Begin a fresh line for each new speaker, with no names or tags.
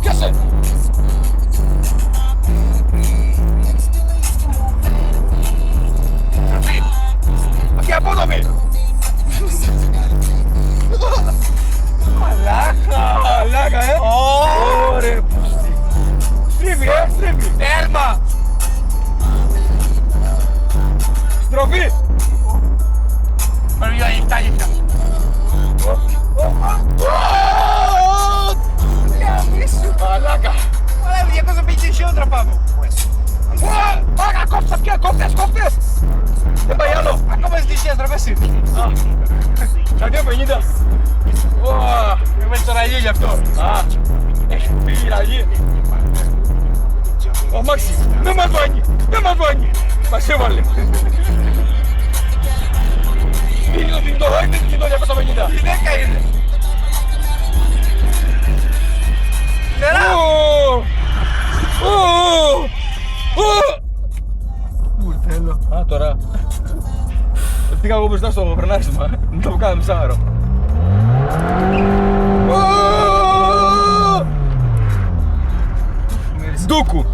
Πιάσε! Αυτή απόδομη! Μαλάκα, Ωραία, πούστη. Στρίβει, στρίβει. Τέρμα! Στροφή! Πρέπει να νυχτά. Μαλάκα! Ωραία, 250 χιλιόμετρα πάμε. Άρα, κόψα πια, κόφτες! Δεν πάει άλλο. Ακόμα στις στροφές είναι. Στα 250. Έχουμε το ραγί γι' αυτό. Έχει φύγει ραγί. Ο Μάξι, δεν μας βάνει. Μας έβαλε. Είναι το τυντό, είναι το τυντό 250. Η 10 είναι. Νερά. Μπουρτέλο. Τώρα. Πήγα εγώ μπροστά στο φρενάρισμα. Δεν το κάναμε μισάωρο. Ντούκου.